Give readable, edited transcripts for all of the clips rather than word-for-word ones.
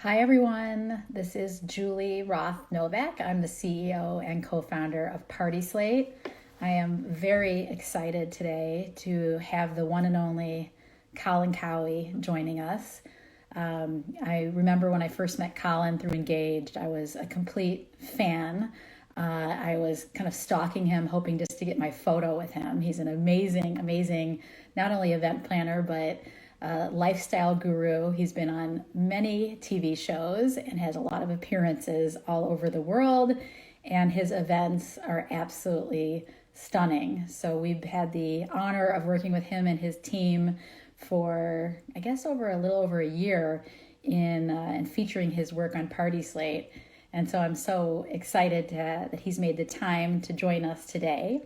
Hi, everyone. This is Julie Roth Novak. I'm the CEO and co founder of PartySlate. I am very excited today to have the one and only Colin Cowie joining us. I remember when I first met Colin through Engaged, I was a complete fan. I was kind of stalking him, hoping just to get my photo with him. He's an amazing, amazing, not only event planner, but lifestyle guru. He's been on many TV shows and has a lot of appearances all over the world, and his events are absolutely stunning. So we've had the honor of working with him and his team for, I guess, over a little over a year in and featuring his work on PartySlate. And so I'm so excited that he's made the time to join us today.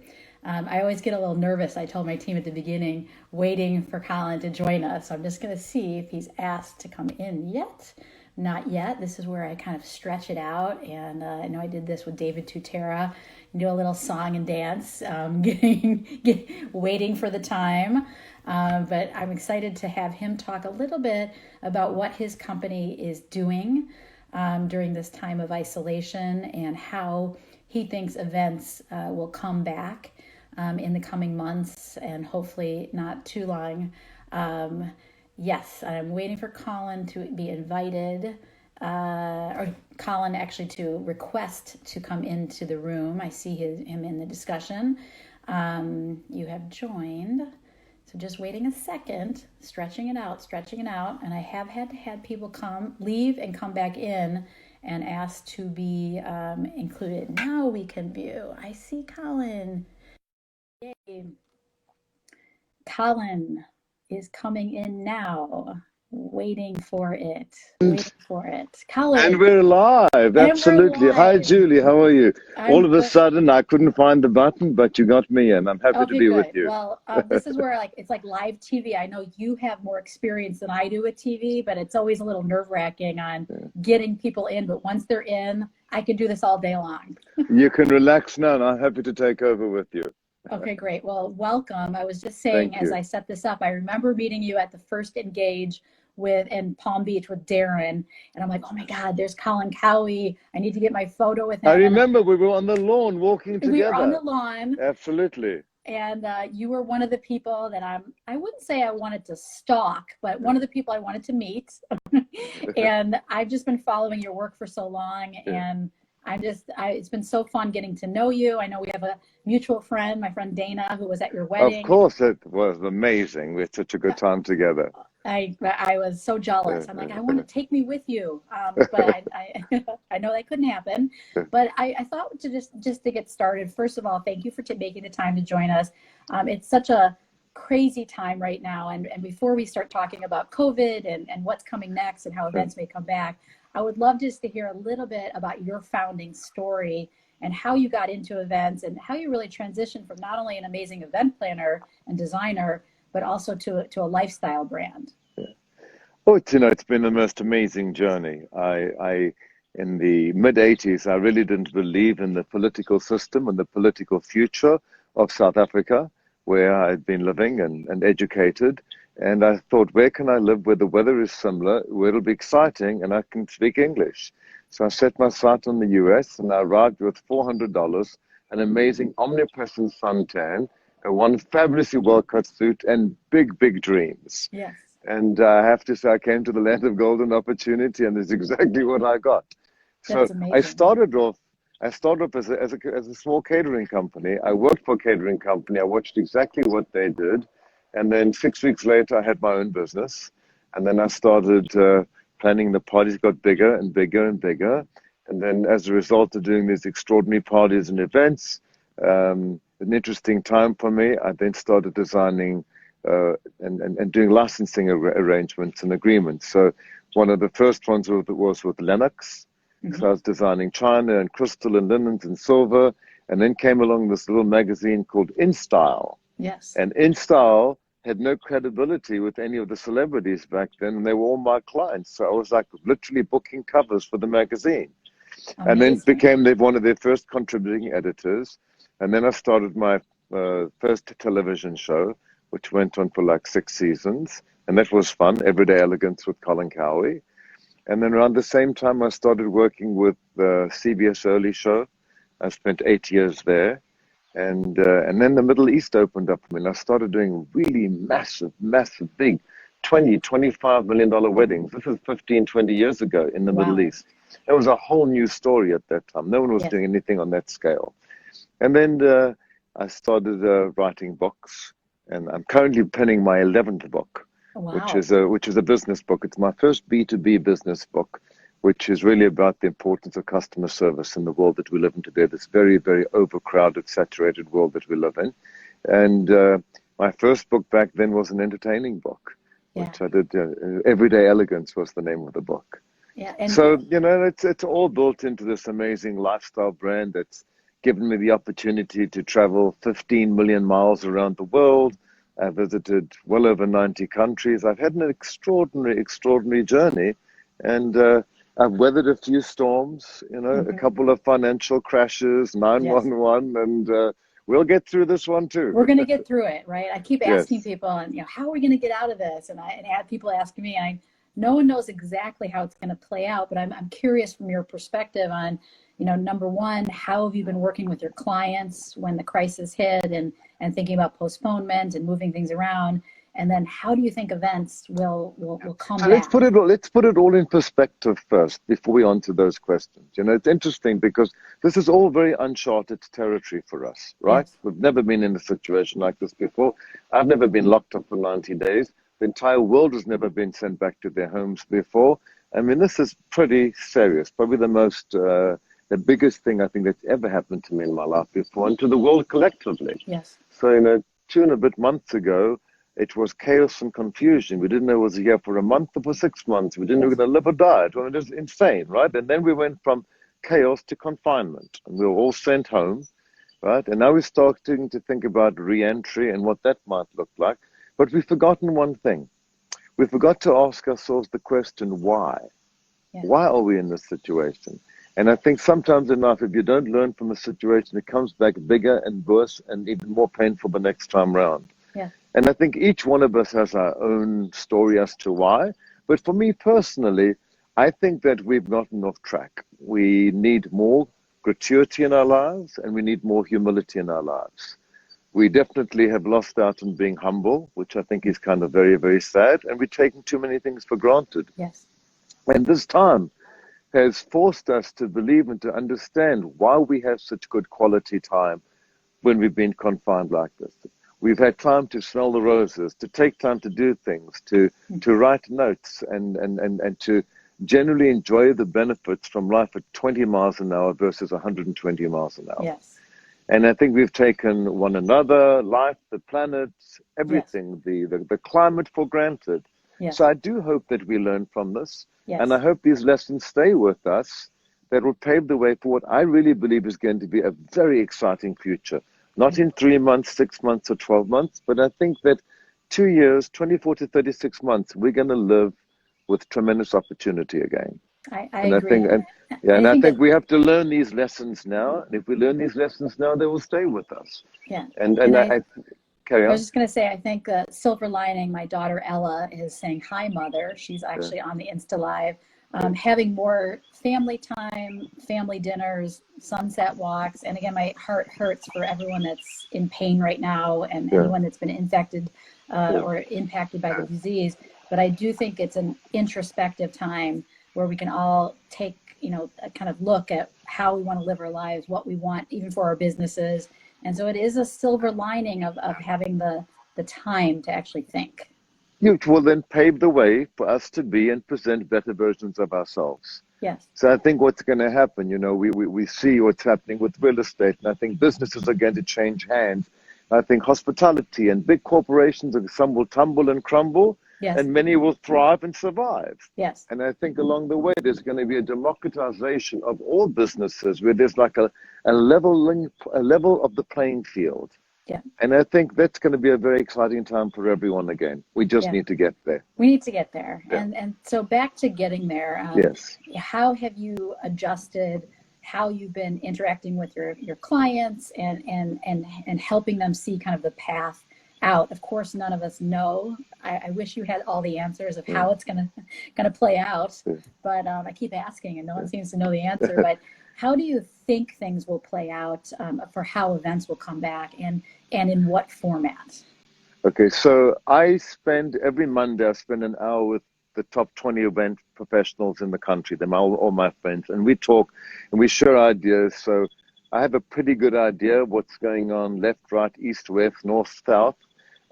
I always get a little nervous. I told my team at the beginning, waiting for Colin to join us. So I'm just going to see if he's asked to come in yet. Not yet. This is where I kind of stretch it out. And I know I did this with David Tutera, do a little song and dance, waiting for the time. But I'm excited to have him talk a little bit about what his company is doing during this time of isolation and how he thinks events will come back in the coming months and hopefully not too long. Yes, I'm waiting for Colin to be invited, or Colin actually to request to come into the room. I see him in the discussion. You have joined. So just waiting a second, stretching it out. And I have had people leave and come back in and ask to be included. Now we can view. I see Colin. Yay. Colin is coming in now. Waiting for it. And Colin, we're live, and we're absolutely. Hi, live. Julie, how are you? All I'm of a good. sudden, I couldn't find the button, but you got me in. I'm happy to Okay, be with good. you. Well, this is where it's like live TV. I know you have more experience than I do with TV, but it's always a little nerve-wracking on getting people in. But once they're in, I can do this all day long. You can relax now, and I'm happy to take over with you. Okay, great. Well, welcome. I was just saying Thank as you. I set this up, I remember meeting you at the first Engage in Palm Beach with Darren, and I'm like, oh my God, there's Colin Cowie. I need to get my photo with I him. And remember we were on the lawn walking we were on the together. lawn. Absolutely. And you were one of the people that I wouldn't say I wanted to stalk, but one of the people I wanted to meet. And I've just been following your work for so long. And it's been so fun getting to know you. I know we have a mutual friend, my friend Dana, who was at your Of wedding. course, it was amazing. We had such a good time together. I was so jealous. I'm like, I want to take me with you, but I know that couldn't happen. But I thought to just to get started. First of all, thank you for making the time to join us. It's such a crazy time right now, and before we start talking about COVID and what's coming next and how events may come back, I would love just to hear a little bit about your founding story and how you got into events and how you really transitioned from not only an amazing event planner and designer, but also to a lifestyle brand. Oh, it's been the most amazing journey. In the mid 80s, I really didn't believe in the political system and the political future of South Africa, where I'd been living and educated. And I thought, where can I live where the weather is similar, where it'll be exciting, and I can speak English? So I set my sight on the US, and I arrived with $400, an amazing omnipresent suntan, one fabulously well-cut suit, and big, big dreams. Yes. And I have to say, I came to the land of golden opportunity, and it's exactly what I got. So That's amazing. I started off as a small catering company. I worked for a catering company. I watched exactly what they did. And then 6 weeks later, I had my own business. And then I started planning. The parties got bigger and bigger and bigger. And then as a result of doing these extraordinary parties and events, an interesting time for me, I then started designing and doing licensing arrangements and agreements. So one of the first ones was with Lennox. So I was designing china and crystal and linens and silver. And then came along this little magazine called In Style. Yes. And In Style had no credibility with any of the celebrities back then, and they were all my clients. So I was like literally booking covers for the magazine. Amazing. And then became one of their first contributing editors. And then I started my first television show, which went on for like 6 seasons. And that was fun, Everyday Elegance with Colin Cowie. And then around the same time, I started working with the CBS Early Show. I spent 8 years there. And then the Middle East opened up for me, and I started doing really massive, big 20, $25 million weddings. This is 15, 20 years ago in the Middle Wow. East. It was a whole new story at that time. No one was Yes. doing anything on that scale. And then I started writing books, and I'm currently penning my 11th book, which Wow. is a business book. It's my first B2B business book, which is really about the importance of customer service in the world that we live in today, this very, very overcrowded, saturated world that we live in. And my first book back then was an entertaining book, Yeah. which I did. Everyday Elegance was the name of the book. Yeah. And So, it's all built into this amazing lifestyle brand that's given me the opportunity to travel 15 million miles around the world. I visited well over 90 countries. I've had an extraordinary journey, and I've weathered a few storms, a couple of financial crashes, yes. 911, and we'll get through this one too. We're going to get through it, right? I keep asking Yes. people, and how are we going to get out of this? And I have people asking me, no one knows exactly how it's going to play out, but I'm curious from your perspective on, number one, how have you been working with your clients when the crisis hit and thinking about postponement and moving things around? And then how do you think events will come So back? let's put it all in perspective first before we answer those questions. It's interesting because this is all very uncharted territory for us, right? Yes. We've never been in a situation like this before. I've never been locked up for 90 days. The entire world has never been sent back to their homes before. I mean, this is pretty serious. Probably the biggest thing I think that's ever happened to me in my life before, and to the world collectively. Yes. So, 2 and a bit months ago, it was chaos and confusion. We didn't know it was here for a month or for 6 months. We didn't know we were going to live or die. It was just insane, right? And then we went from chaos to confinement, and we were all sent home, right? And now we're starting to think about re-entry and what that might look like. But we've forgotten one thing. We forgot to ask ourselves the question, why? Yeah. Why are we in this situation? And I think sometimes in life, if you don't learn from a situation, it comes back bigger and worse and even more painful the next time round. Yeah. And I think each one of us has our own story as to why. But for me personally, I think that we've gotten off track. We need more gratuity in our lives, and we need more humility in our lives. We definitely have lost out on being humble, which I think is kind of very, very sad. And we're taking too many things for granted. Yes. And this time has forced us to believe and to understand why we have such good quality time when we've been confined like this. We've had time to smell the roses, to take time to do things, to write notes, and to generally enjoy the benefits from life at 20 miles an hour versus 120 miles an hour. Yes. And I think we've taken one another, life, the planet, everything, yes. the climate for granted. Yes. So I do hope that we learn from this. Yes. And I hope these lessons stay with us, that will pave the way for what I really believe is going to be a very exciting future. Not in 3 months, 6 months, or 12 months, but I think that 2 years, 24 to 36 months, we're going to live with tremendous opportunity again. I And agree. I think we have to learn these lessons now. And if we learn these lessons now, they will stay with us. Yeah. And I carry on. was just going to say, I think the silver lining, my daughter Ella is saying, hi, mother. She's actually on the Insta Live. Having more family time, family dinners, sunset walks. And again, my heart hurts for everyone that's in pain right now and anyone that's been infected or impacted by the disease. But I do think it's an introspective time where we can all take, a kind of look at how we want to live our lives, what we want, even for our businesses. And so it is a silver lining of having the time to actually think. It will then pave the way for us to be and present better versions of ourselves. Yes. So I think what's going to happen, we see what's happening with real estate, and I think businesses are going to change hands. I think hospitality and big corporations, some will tumble and crumble, yes. and many will thrive and survive. Yes. And I think along the way, there's going to be a democratization of all businesses where there's like a level of the playing field. Yeah. And I think that's going to be a very exciting time for everyone again. We just need to get there. We need to get there. Yeah. And so back to getting there. Yes. How have you adjusted how you've been interacting with your clients and helping them see kind of the path out. Of course, none of us know. I wish you had all the answers of Mm, how it's gonna play out, yeah, but I keep asking and no one yeah. seems to know the answer. But how do you think things will play out for how events will come back and in what format? Okay, so every Monday, I spend an hour with the top 20 event professionals in the country, them all my friends, and we talk and we share ideas. So I have a pretty good idea of what's going on left, right, east, west, north, south.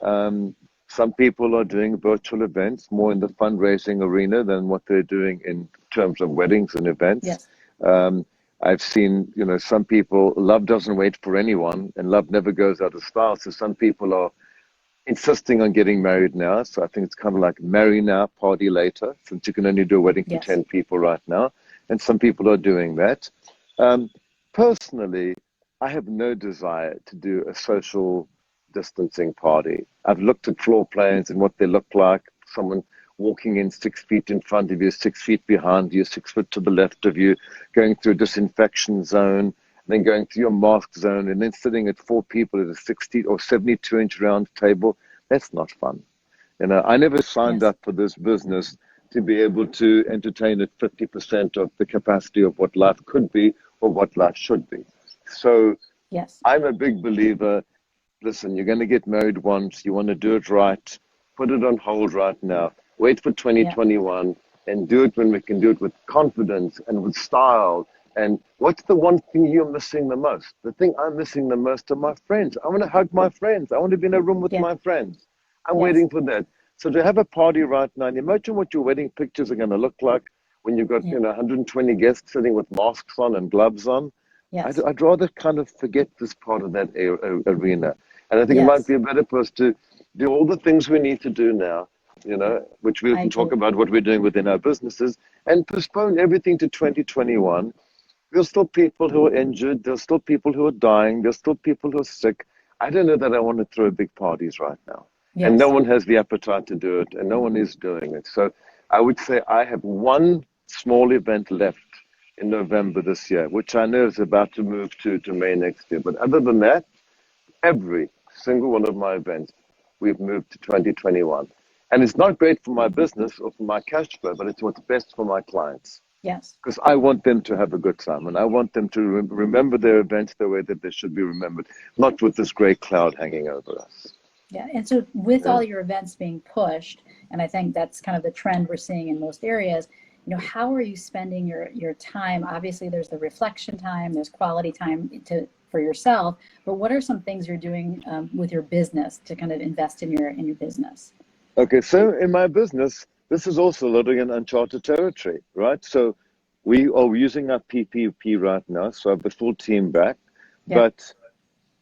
Um, some people are doing virtual events more in the fundraising arena than what they're doing in terms of weddings and events. Yes. Um, I've seen, some people, love doesn't wait for anyone and love never goes out of style. So some people are insisting on getting married now. So I think it's kind of like marry now, party later, since you can only do a wedding for Yes. 10 people right now. And some people are doing that. Um, Personally, I have no desire to do a social distancing party. I've looked at floor plans and what they look like. Someone walking in 6 feet in front of you, 6 feet behind you, 6 foot to the left of you, going through a disinfection zone, then going to your mask zone, and then sitting at four people at a 60 or 72-inch round table. That's not fun. I never signed Yes. up for this business to be able to entertain at 50% of the capacity of what life could be or what life should be. So Yes. I'm a big believer. Listen, you're going to get married once. You want to do it right. Put it on hold right now. Wait for Yeah. 2021 and do it when we can do it with confidence and with style. And what's the one thing you're missing the most? The thing I'm missing the most are my friends. I want to hug my friends. I want to be in a room with Yeah. my friends. I'm Yes. waiting for that. So to have a party right now, and imagine what your wedding pictures are going to look like when you've got Yeah. 120 guests sitting with masks on and gloves on. Yes. I'd rather kind of forget this part of that arena. And I think it might Yes. be better for us to do all the things we need to do now, Yeah. which we I can talk agree. about what we're doing within our businesses, and postpone everything to 2021. There's still people who are injured. There's still people who are dying. There's still people who are sick. I don't know that I want to throw big parties right now. And no Yes. one has the appetite to do it, and no one is doing it. So I would say I have one small event left in November this year, which I know is about to move to May next year. But other than that, every single one of my events, we've moved to 2021. And it's not great for my business or for my cash flow, but it's what's best for my clients. Yes. Because I want them to have a good time and I want them to remember their events the way that they should be remembered, not with this gray cloud hanging over us. Yeah. And so with Yeah. all your events being pushed, and I think that's kind of the trend we're seeing in most areas, how are you spending your time? Obviously, there's the reflection time, there's quality time for yourself, but what are some things you're doing with your business to kind of invest in your business? Okay, so in my business, this is also a little in uncharted territory, right? So we are using our PPP right now, so I have the full team back, Yeah. but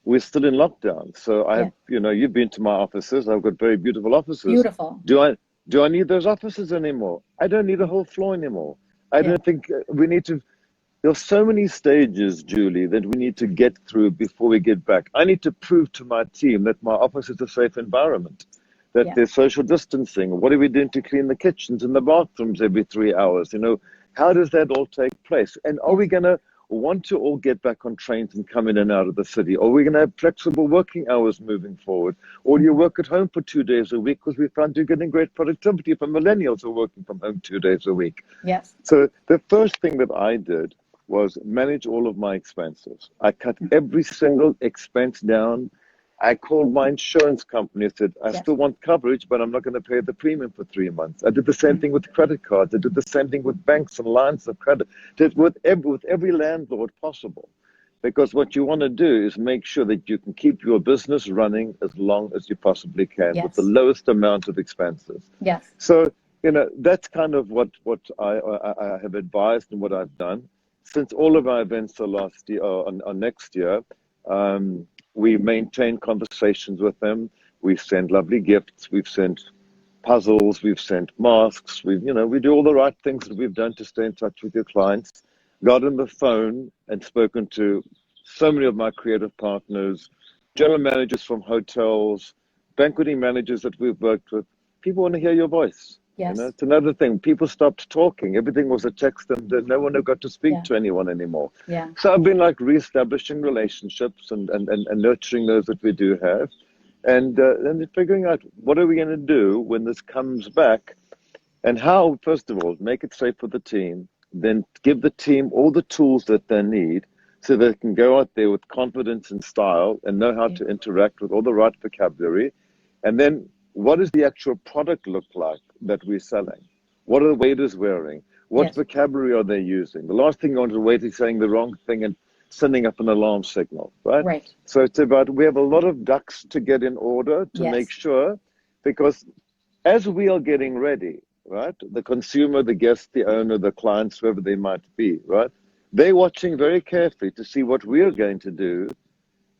we're still in lockdown. So I Yeah. have, you've been to my offices. I've got very beautiful offices. Beautiful. Do I need those offices anymore? I don't need a whole floor anymore. I Yeah. don't think we need to. There's so many stages, Julie, that we need to get through before we get back. I need to prove to my team that my office is a safe environment, that Yeah. there's social distancing. What are we doing to clean the kitchens and the bathrooms every 3 hours? How does that all take place? And are Yeah. we going to want to all get back on trains and come in and out of the city? Are we going to have flexible working hours moving forward? Or do you work at home for 2 days a week because we found you're getting great productivity from millennials who are working from home 2 days a week? Yes. So the first thing that I did was manage all of my expenses. I cut every single expense down. I called my insurance company and said, I Yes. still want coverage, but I'm not going to pay the premium for 3 months. I did the same thing with credit cards. I did the same thing with banks and lines of credit. Did with every landlord possible. Because what you want to do is make sure that you can keep your business running as long as you possibly can with the Yes. lowest amount of expenses. Yes. So, that's kind of what I have advised and what I've done. Since all of our events are last year are next year, we maintain conversations with them. We send lovely gifts. We've sent puzzles. We've sent masks. We do all the right things that we've done to stay in touch with your clients. Got on the phone and spoken to so many of my creative partners, general managers from hotels, banqueting managers that we've worked with. People want to hear your voice. Yes. It's another thing. People stopped talking. Everything was a text, and no one got to speak Yeah. to anyone anymore. Yeah. So I've been like reestablishing relationships and nurturing those that we do have. And then figuring out what are we going to do when this comes back, and how, first of all, make it safe for the team, then give the team all the tools that they need so they can go out there with confidence and style and know how to interact with all the right vocabulary. And then what does the actual product look like that we're selling? What are the waiters wearing? What vocabulary are they using? The last thing you want is a waiter saying the wrong thing and sending up an alarm signal, right? Right. So it's about, we have a lot of ducks to get in order to make sure, because as we are getting ready, right, the consumer, the guest, the owner, the clients, whoever they might be, right, they're watching very carefully to see what we're going to do.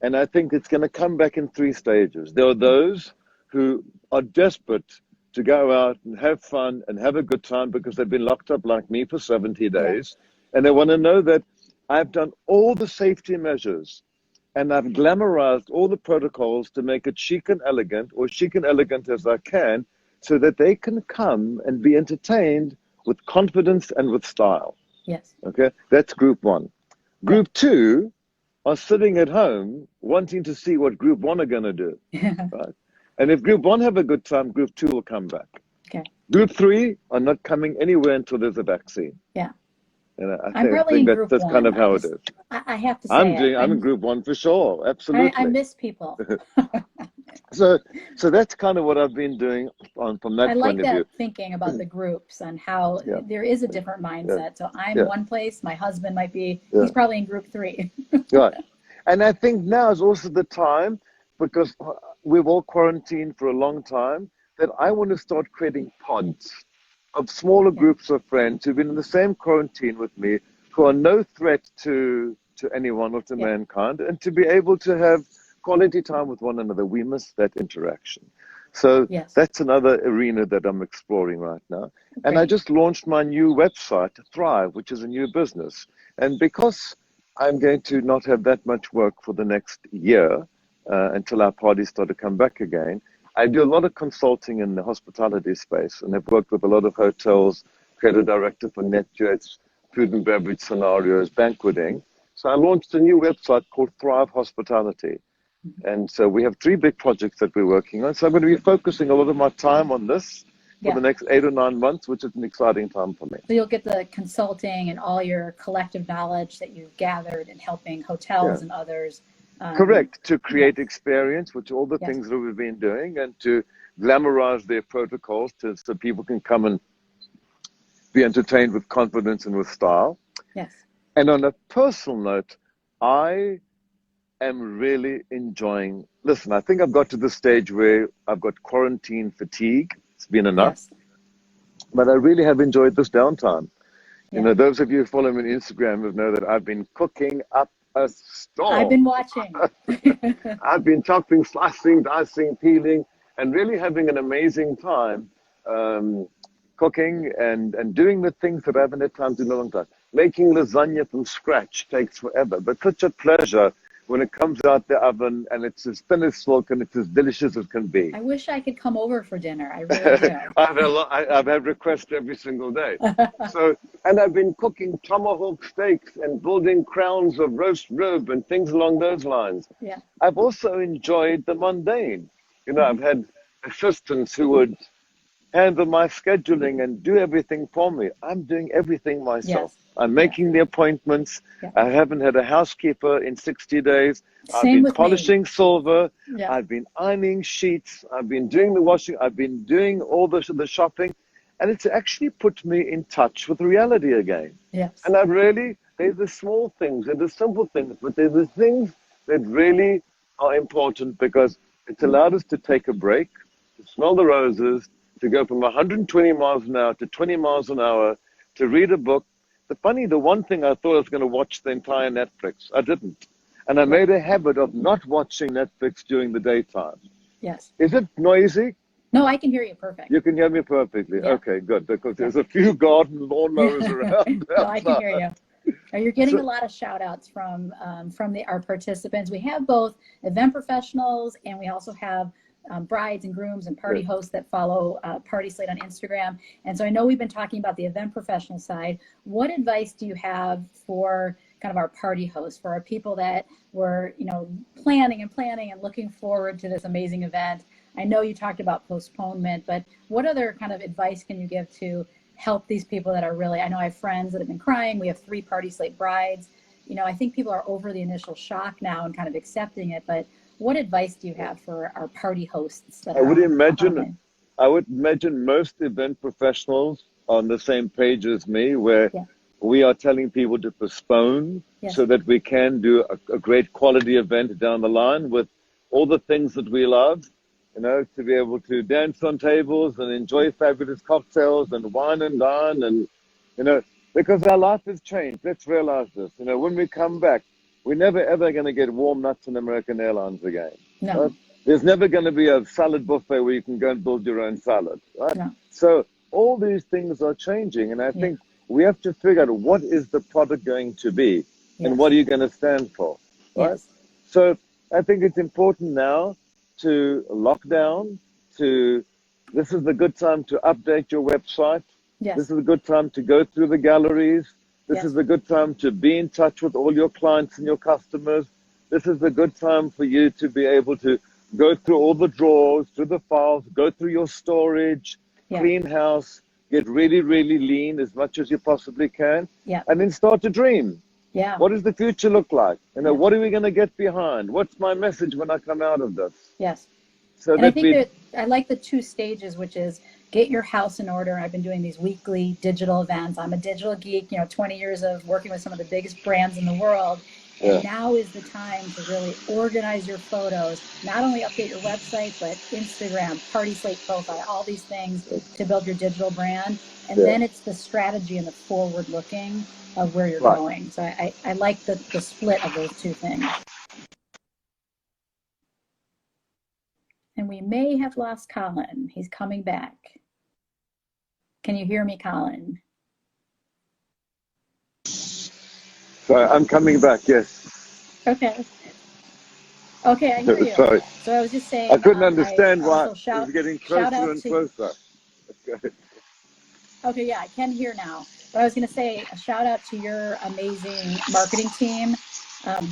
And I think it's going to come back in three stages. There are those who are desperate to go out and have fun and have a good time because they've been locked up like me for 70 days. And they want to know that I've done all the safety measures and I've glamorized all the protocols to make it chic and elegant, or chic and elegant as I can, so that they can come and be entertained with confidence and with style. Yes. Okay, that's group one. Group two are sitting at home wanting to see what group one are going to do. Right? And if group one have a good time, group two will come back. Okay. Group three are not coming anywhere until there's a vaccine. Yeah. And I'm probably in group that's one. kind of how it is. I have to say, I'm in group one for sure. Absolutely. I miss people. So that's kind of what I've been doing from that I like point of that view. thinking about the groups and how there is a different mindset. So I'm one place, my husband might be, he's probably in group three. Right. And I think now is also the time, because we've all quarantined for a long time, that I want to start creating pods of smaller groups of friends who've been in the same quarantine with me, who are no threat to anyone or to mankind, and to be able to have quality time with one another. We miss that interaction. So that's another arena that I'm exploring right now. And I just launched my new website, Thrive, which is a new business. And because I'm going to not have that much work for the next year until our parties start to come back again, I do a lot of consulting in the hospitality space, and I've worked with a lot of hotels, creative director for NetJets, food and beverage scenarios, banqueting. So I launched a new website called Thrive Hospitality. And so we have 3 big projects that we're working on. So I'm going to be focusing a lot of my time on this for the next 8 or 9 months, which is an exciting time for me. So you'll get the consulting and all your collective knowledge that you've gathered in helping hotels and others. Correct, to create experience, which are all the things that we've been doing, and to glamorize their protocols so people can come and be entertained with confidence and with style. Yes. And on a personal note, I am really enjoying, listen, I think I've got to the stage where I've got quarantine fatigue. It's been enough. Yes. But I really have enjoyed this downtime. You know, those of you who follow me on Instagram will know that I've been cooking up a storm. I've been watching. I've been chopping, slicing, dicing, peeling, and really having an amazing time cooking and doing the things that I haven't had time to do in a long time. Making lasagna from scratch takes forever, but such a pleasure when it comes out the oven and it's as thin as silk and it's as delicious as can be. I wish I could come over for dinner. I really do. I've had requests every single day. And I've been cooking tomahawk steaks and building crowns of roast rib and things along those lines. Yeah. I've also enjoyed the mundane. You know, I've had assistants who would handle my scheduling and do everything for me. I'm doing everything myself. Yes. I'm making the appointments. Yeah. I haven't had a housekeeper in 60 days. I've been polishing silver. Yeah. I've been ironing sheets. I've been doing the washing. I've been doing all the shopping. And it's actually put me in touch with reality again. Yes. And I've really, they're the small things, they're the simple things, but they're the things that really are important, because it's allowed us to take a break, to smell the roses, to go from 120 miles an hour to 20 miles an hour, to read a book. The one thing I thought I was going to watch the entire Netflix, I didn't. And I made a habit of not watching Netflix during the daytime. Yes. Is it noisy? No, I can hear you perfect. You can hear me perfectly. Yeah. Okay, good, because there's a few garden lawnmowers around. No, I can hear you. You're getting a lot of shout outs from our participants. We have both event professionals, and we also have brides and grooms and party hosts that follow PartySlate on Instagram. And so I know we've been talking about the event professional side. What advice do you have for kind of our party host for our people that were, planning and looking forward to this amazing event. I know you talked about postponement, but what other kind of advice can you give to help these people that are really, I know I have friends that have been crying. We have 3 PartySlate brides. I think people are over the initial shock now and kind of accepting it, but what advice do you have for our party hosts that I would are imagine, I would imagine most event professionals are on the same page as me, where we are telling people to postpone so that we can do a great quality event down the line with all the things that we love, to be able to dance on tables and enjoy fabulous cocktails and wine and dine and, because our life has changed. Let's realize this. When we come back, we're never ever going to get warm nuts in American Airlines again. No. Right? There's never going to be a salad buffet where you can go and build your own salad. Right? No. So all these things are changing, and I think we have to figure out what is the product going to be and what are you going to stand for. Right? So I think it's important now to lock down, this is the good time to update your website. This is a good time to go through the galleries. This is a good time to be in touch with all your clients and your customers. This is a good time for you to be able to go through all the drawers, through the files, go through your storage, clean house, get really, really lean as much as you possibly can, and then start to dream. What does the future look like? What are we going to get behind? What's my message when I come out of this? So and I think that I like the 2 stages, which is get your house in order. I've been doing these weekly digital events. I'm a digital geek, 20 years of working with some of the biggest brands in the world. And now is the time to really organize your photos, not only update your website, but Instagram, PartySlate profile, all these things to build your digital brand. And then it's the strategy and the forward looking of where you're going. So I like the split of those 2 things. And we may have lost Colin. He's coming back. Can you hear me, Colin? Sorry, I'm coming back, yes. Okay, I hear you. Sorry. So I was just saying. I couldn't understand why it was getting closer and closer. Okay, I can hear now. But I was going to say a shout out to your amazing marketing team.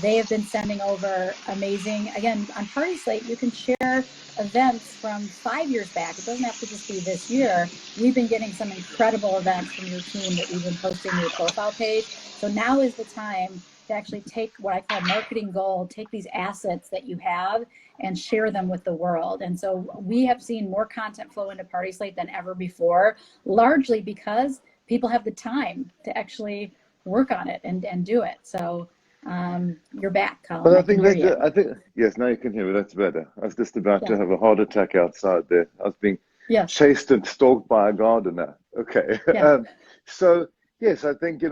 They have been sending over amazing, again, on PartySlate, you can share events from 5 years back. It doesn't have to just be this year. We've been getting some incredible events from your team that we've been posting to your profile page. So now is the time to actually take what I call marketing gold, take these assets that you have and share them with the world. And so we have seen more content flow into PartySlate than ever before, largely because people have the time to actually work on it and do it. So you're back, Colin. But I think yes, now you can hear me. That's better. I was just about to have a heart attack outside there. I was being chased and stalked by a gardener. Okay. So yes, I think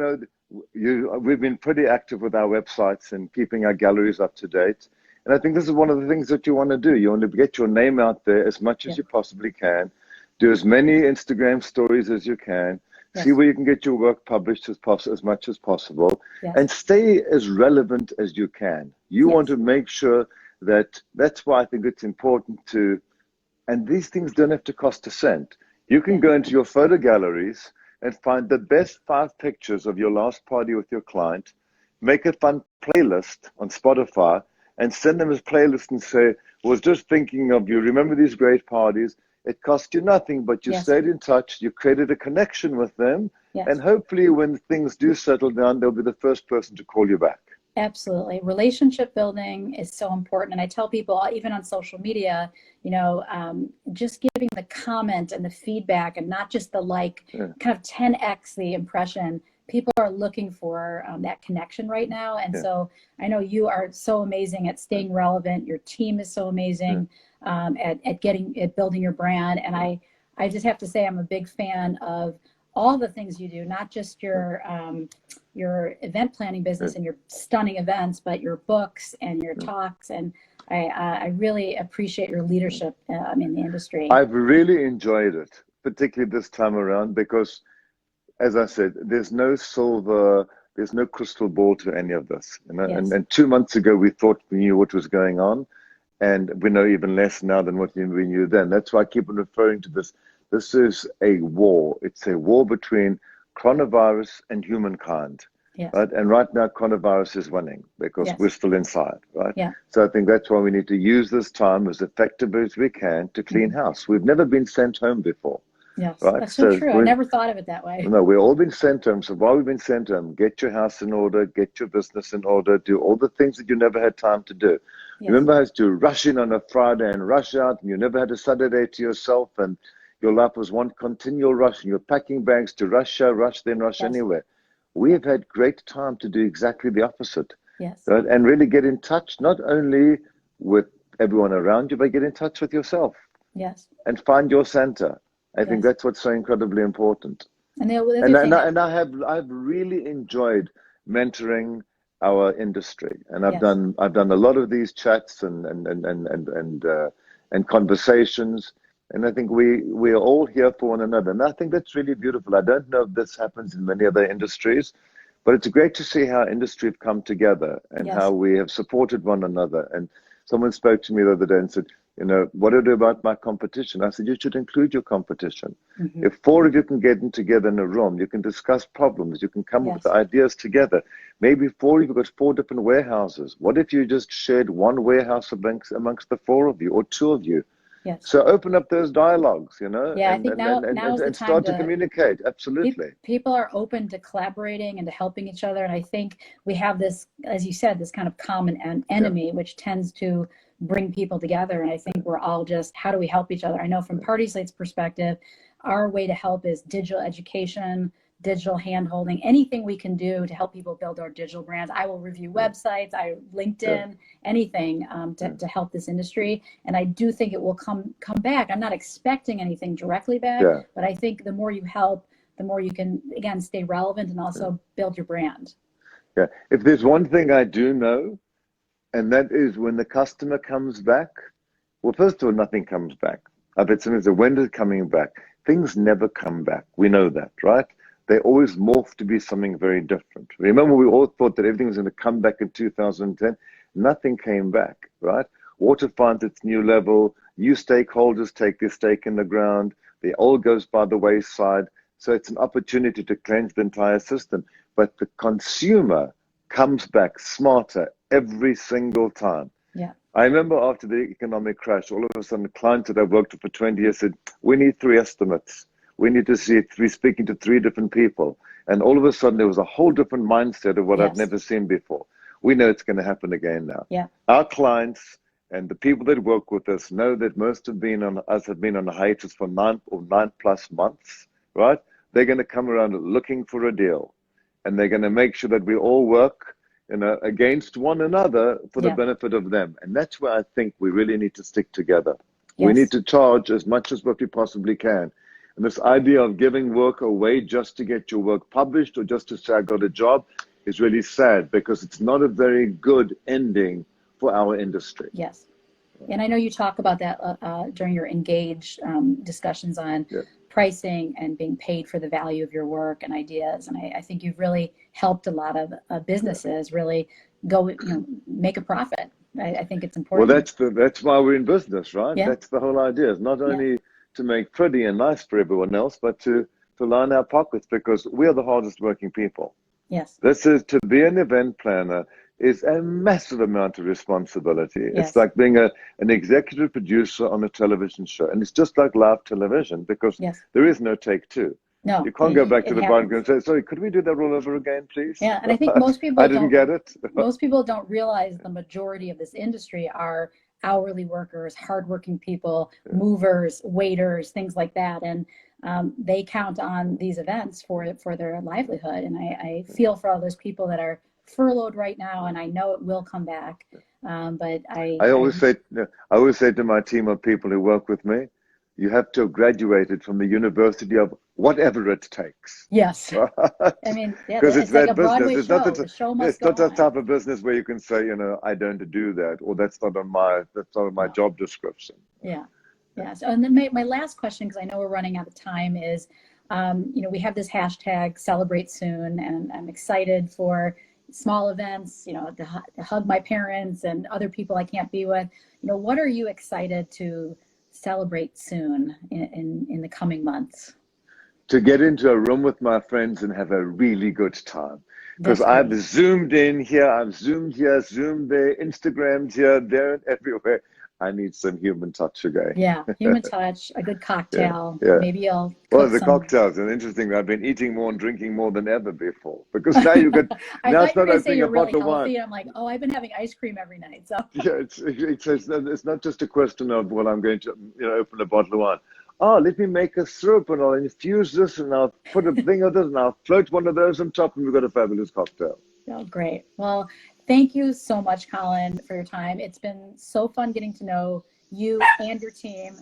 we've been pretty active with our websites and keeping our galleries up to date. And I think this is one of the things that you want to do. You want to get your name out there as much as you possibly can. Do as many Instagram stories as you can. See where you can get your work published as much as possible, and stay as relevant as you can. You want to make sure that's why I think it's important to, and these things don't have to cost a cent. You can go into your photo galleries and find the best 5 pictures of your last party with your client, make a fun playlist on Spotify, and send them as playlists and say, was just thinking of you. Remember these great parties? It cost you nothing, but you stayed in touch. You created a connection with them. And hopefully when things do settle down, they'll be the first person to call you back. Absolutely. Relationship building is so important. And I tell people, even on social media, just giving the comment and the feedback and not just the kind of 10x the impression. People are looking for that connection right now. And so I know you are so amazing at staying relevant. Your team is so amazing at building your brand. And I just have to say, I'm a big fan of all the things you do, not just your event planning business and your stunning events, but your books and your talks. And I really appreciate your leadership in the industry. I've really enjoyed it, particularly this time around, because as I said, there's no crystal ball to any of this. And 2 months ago, we thought we knew what was going on. And we know even less now than what we knew then. That's why I keep on referring to this. This is a war. It's a war between coronavirus and humankind. Yes. right? And right now, coronavirus is winning because we're Yes. still inside, right? Yeah. So I think that's why we need to use this time as effectively as we can to clean Hmm. house. We've never been sent home before, Yes. right? That's so So true. I we never thought of it that way. no, we've all been sent home. So while we've been sent home, get your house in order, get your business in order, do all the things that you never had time to do. You Yes. remember how to rush in on a Friday and rush out, and you never had a Saturday to yourself, and your life was one continual rush, and you're packing bags to rush here, rush then, rush Yes. anywhere. We Yeah. have had great time to do exactly the opposite, Yes. right? And really get in touch, not only with everyone around you, but get in touch with yourself Yes. and find your center. I think Yes. that's what's so incredibly important. And the other And thing that, I've really enjoyed mentoring our industry, and yes. I've done a lot of these chats and conversations, and I think we are all here for one another, and I think that's really beautiful. I don't know if this happens in many other industries, but it's great to see how industry have come together and how Yes. we have supported one another. And someone spoke to me the other day and said, what do I do about my competition? I said, you should include your competition. Hmm. If four of you can get in together in a room, you can discuss problems, you can come up with Yes. ideas together. Maybe four of you got four different warehouses. What if you just shared one warehouse amongst the four of you or two of you? Yes. So open up those dialogues, Yeah. I think now is the and time start to to communicate. Absolutely. people are open to collaborating and to helping each other. And I think we have this, as you said, this kind of common Yeah. enemy, which tends to bring people together. And I think we're all just, how do we help each other? I know from PartySlate's perspective, our way to help is digital education, digital hand holding, anything we can do to help people build our digital brands. I will review Yeah. websites, Yeah. LinkedIn, anything Yeah. to help this industry. And I do think it will come back. I'm not expecting anything directly back, Yeah. but I think the more you help, the more you can, again, stay relevant and also build your brand. Yeah. If there's one thing I do know, and that is when the customer comes back, well, first of all, nothing comes back. I bet somebody says, when is it coming back? Things never come back. We know that, right? They always morph to be something very different. Remember, we all thought that everything was going to come back in 2010. Nothing came back, right? Water finds its new level. New stakeholders take their stake in the ground. The old goes by the wayside. So it's an opportunity to cleanse the entire system. But the consumer comes back smarter every single time. Yeah. I remember after the economic crash, all of a sudden, clients that I've worked with for 20 years said, we need three estimates. We need to see three, speaking to three different people. And all of a sudden, there was a whole different mindset of what I've Yes. never seen before. We know it's going to happen again now. Yeah. Our clients and the people that work with us know that most have been on a hiatus for 9+ months, right? They're going to come around looking for a deal, and they're going to make sure that we all work against one another for the Yeah. benefit of them. And that's where I think we really need to stick together. We need Yes. to charge as much as what we possibly can. And this idea of giving work away just to get your work published or just to say I got a job is really sad, because it's not a very good ending for our industry. Yes. And I know you talk about that during your engage discussions on Yeah. pricing and being paid for the value of your work and ideas. And I think you've really helped a lot of businesses really go, make a profit. I think it's Well, important. that's why we're in business, right? Yeah. That's the whole idea. It's not Yeah. only to make pretty and nice for everyone else, but to line our pockets, because we are the hardest working people. Yes. This is to be an event planner is a massive amount of responsibility. It's Yes. like being an executive producer on a television show. And it's just like live television, because Yes. there is no take two. No, You can't go back to it the bride and happens. say, sorry, could we do that all over again, please? Yeah. And I think most I people didn't don't, get it. most people don't realize the majority of this industry are hourly workers, hardworking people, movers, waiters, things like that. And they count on these events for their livelihood. And I feel for all those people that are furloughed right now, and I know it will come back. But I always say, I always say to my team of people who work with me, you have to have graduated from the University of whatever it takes. yes, Right? I mean, yeah, Because it's it's like a that business. Broadway show. The show must It's go not that on. type of business where you can say, I don't do that, or that's not on my No. job description. Yeah. Yeah. So, and then my last question, because I know we're running out of time, is, we have this hashtag celebrate soon, and I'm excited for small events, to hug my parents and other people I can't be with. What are you excited to celebrate soon in the coming months? to get into a room with my friends and have a really good time. Because That's I've great. zoomed in here, I've zoomed here, zoomed there, Instagrammed here, there, and everywhere. I need some human touch again. Yeah, human touch, a good Yeah, cocktail. yeah. Maybe you'll Well, cook the some. cocktails are interesting. I've been eating more and drinking more than ever before. Because now you get, I now thought it's you were not going to say opening a you're really bottle of wine. healthy. I'm like, oh, I've been having ice cream every night. So Yeah, it's not just a question of, well, I'm going to, open a bottle of wine. Oh, let me make a syrup and I'll infuse this and I'll put a thing of this and I'll float one of those on top and we've got a fabulous cocktail. oh, great. Well, thank you so much, Colin, for your time. It's been so fun getting to know you and your team.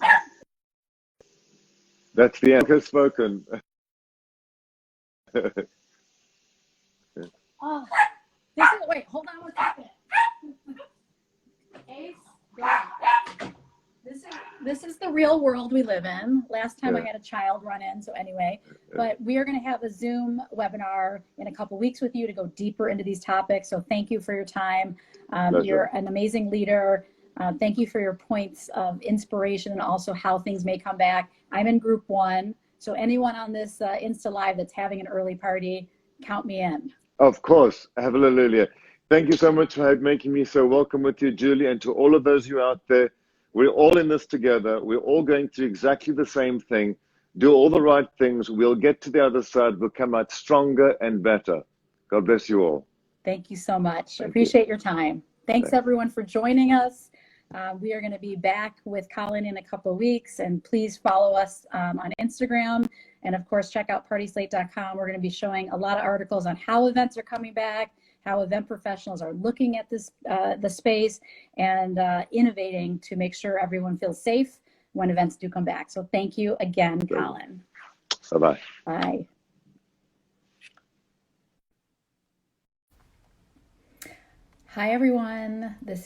That's the end. Has spoken. Oh, this is, wait, hold on one second. Ace, go. This is the real world we live in. Last time I Yeah, had a child run in, so anyway, but we are going to have a Zoom webinar in a couple weeks with you to go deeper into these topics. So thank you for your time. pleasure. You're an amazing leader. Thank you for your points of inspiration and also how things may come back. I'm in group 1, so anyone on this Insta Live that's having an early party, count me in. Of course. Hallelujah. Thank you so much for making me so welcome with you, Julie, and to all of those you out there. We're all in this together. We're all going through exactly the same thing. Do all the right things. We'll get to the other side. We'll come out stronger and better. God bless you all. Thank you so much. Thank you. Appreciate your time. Thanks Thanks. everyone for joining us. We are going to be back with Colin in a couple of weeks, and please follow us on Instagram. And of course, check out PartySlate.com. We're going to be showing a lot of articles on how events are coming back, how event professionals are looking at this, the space, and innovating to make sure everyone feels safe when events do come back. So thank you again, Colin. Bye-bye. Bye. Hi, everyone. This